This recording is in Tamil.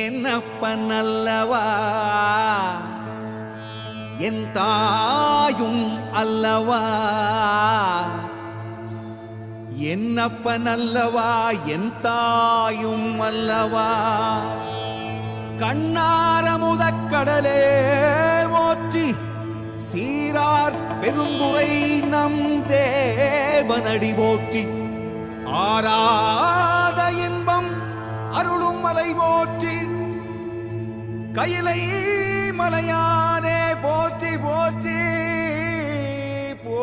என்னப்பன் அல்லவா என் தாயும் அல்லவா என்னப்பன் அல்லவா என் தாயும் அல்லவா கண்ணாரமுதக்கடலே போற்றி சீரார் பெருந்துரை நம் தேவனடி போற்றி ஆராத இன்பம் அருளும் மலை போற்றி கையிலை மலையானே போற்றி போற்றி போ